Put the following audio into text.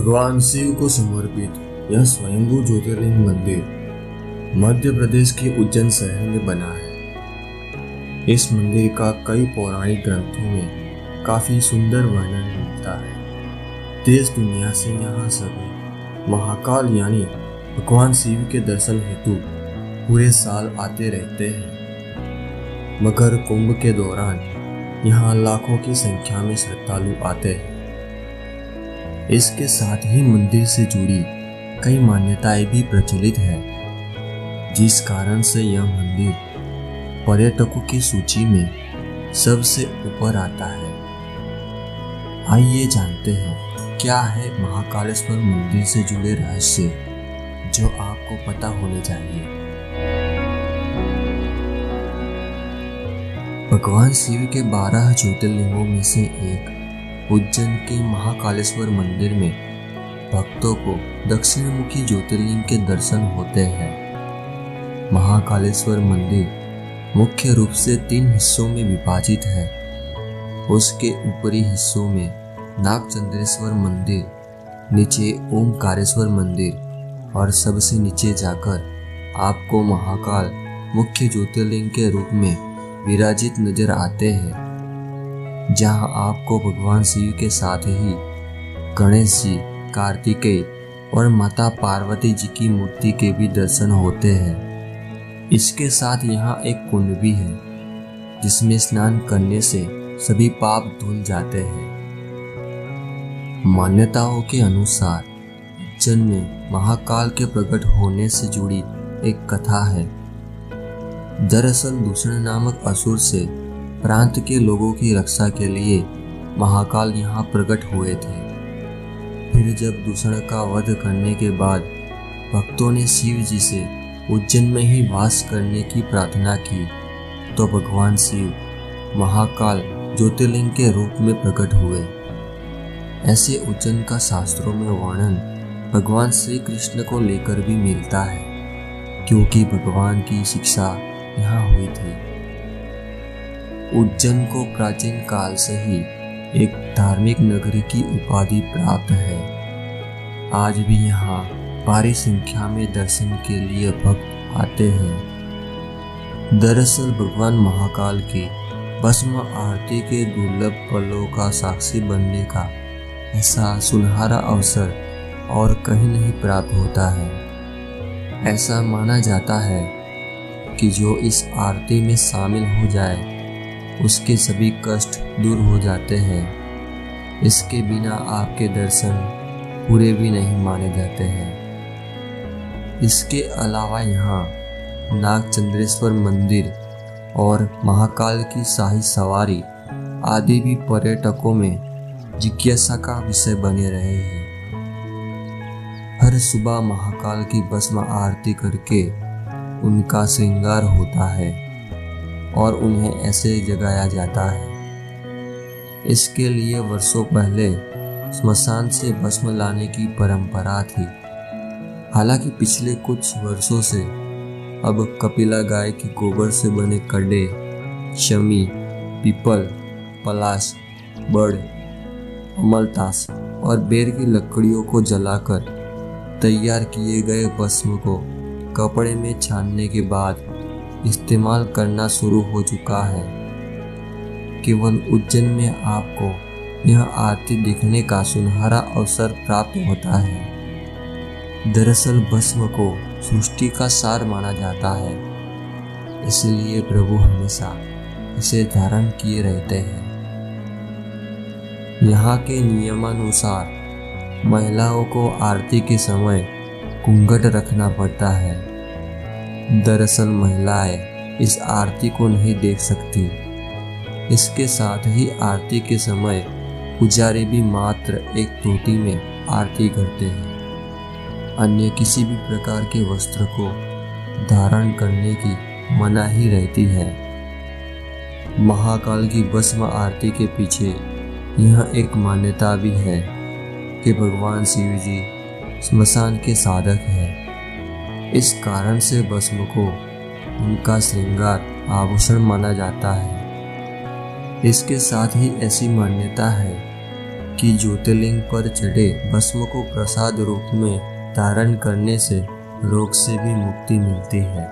भगवान शिव को समर्पित यह स्वयंभू ज्योतिर्लिंग मंदिर मध्य प्रदेश के उज्जैन शहर में बना है। इस मंदिर का कई पौराणिक ग्रंथों में काफी सुंदर वर्णन मिलता है। देश दुनिया से यहाँ सभी महाकाल यानी भगवान शिव के दर्शन हेतु पूरे साल आते रहते हैं। मकर कुंभ के दौरान यहाँ लाखों की संख्या में श्रद्धालु आते हैं। इसके साथ ही मंदिर से जुड़ी कई मान्यताएं भी प्रचलित है, जिस कारण से यह मंदिर पर्यटकों की सूची में सबसे ऊपर आता है। आइए जानते हैं क्या है महाकालेश्वर मंदिर से जुड़े रहस्य जो आपको पता होने चाहिए। भगवान शिव के 12 ज्योतिर्लिंगों में से एक उज्जैन के महाकालेश्वर मंदिर में भक्तों को दक्षिणमुखी ज्योतिर्लिंग के दर्शन होते हैं। महाकालेश्वर मंदिर मुख्य रूप से 3 हिस्सों में विभाजित है। उसके ऊपरी हिस्सों में नागचंद्रेश्वर मंदिर, नीचे ओमकारेश्वर मंदिर और सबसे नीचे जाकर आपको महाकाल मुख्य ज्योतिर्लिंग के रूप में विराजित नजर आते हैं, जहां आपको भगवान शिव के साथ ही गणेश जी, कार्तिकेय और माता पार्वती जी की मूर्ति के भी दर्शन होते हैं। इसके साथ यहाँ एक कुंड भी है, जिसमें स्नान करने से सभी पाप धुल जाते हैं। मान्यताओं के अनुसार उज्जैन में महाकाल के प्रकट होने से जुड़ी एक कथा है। दरअसल दूषण नामक असुर से प्रांत के लोगों की रक्षा के लिए महाकाल यहाँ प्रकट हुए थे। फिर जब दूषण का वध करने के बाद भक्तों ने शिव जी से उज्जैन में ही वास करने की प्रार्थना की, तो भगवान शिव महाकाल ज्योतिर्लिंग के रूप में प्रकट हुए। ऐसे उज्जैन का शास्त्रों में वर्णन भगवान श्री कृष्ण को लेकर भी मिलता है, क्योंकि भगवान की शिक्षा यहाँ हुई थी। उज्जैन को प्राचीन काल से ही एक धार्मिक नगरी की उपाधि प्राप्त है। आज भी यहाँ भारी संख्या में दर्शन के लिए भक्त आते हैं। दरअसल भगवान महाकाल की भस्म आरती के दुर्लभ पलों का साक्षी बनने का ऐसा सुनहरा अवसर और कहीं नहीं प्राप्त होता है। ऐसा माना जाता है कि जो इस आरती में शामिल हो जाए उसके सभी कष्ट दूर हो जाते हैं। इसके बिना आपके दर्शन पूरे भी नहीं माने जाते हैं। इसके अलावा यहाँ नागचंद्रेश्वर मंदिर और महाकाल की शाही सवारी आदि भी पर्यटकों में जिज्ञासा का विषय बने रहे हैं। हर सुबह महाकाल की भस्म आरती करके उनका श्रृंगार होता है और उन्हें ऐसे जगाया जाता है। इसके लिए वर्षों पहले स्मशान से भस्म लाने की परंपरा थी। हालांकि पिछले कुछ वर्षों से अब कपिला गाय की गोबर से बने कड़े, शमी, पीपल, पलाश, बड़, अमलतास और बेर की लकड़ियों को जलाकर तैयार किए गए भस्म को कपड़े में छानने के बाद इस्तेमाल करना शुरू हो चुका है। केवल उज्जैन में आपको यह आरती देखने का सुनहरा अवसर प्राप्त होता है। दरअसल भस्म को सृष्टि का सार माना जाता है, इसलिए प्रभु हमेशा इसे धारण किए रहते हैं। यहाँ के नियमानुसार महिलाओं को आरती के समय घूंघट रखना पड़ता है। दरअसल महिलाएं इस आरती को नहीं देख सकती। इसके साथ ही आरती के समय पुजारी भी मात्र एक टोटी में आरती करते हैं। अन्य किसी भी प्रकार के वस्त्र को धारण करने की मनाही रहती है। महाकाल की भस्म आरती के पीछे यह एक मान्यता भी है कि भगवान शिव जी स्मशान के साधक हैं। इस कारण से भस्म को उनका श्रृंगार आभूषण माना जाता है। इसके साथ ही ऐसी मान्यता है कि ज्योतिर्लिंग पर चढ़े भस्म को प्रसाद रूप में धारण करने से रोग से भी मुक्ति मिलती है।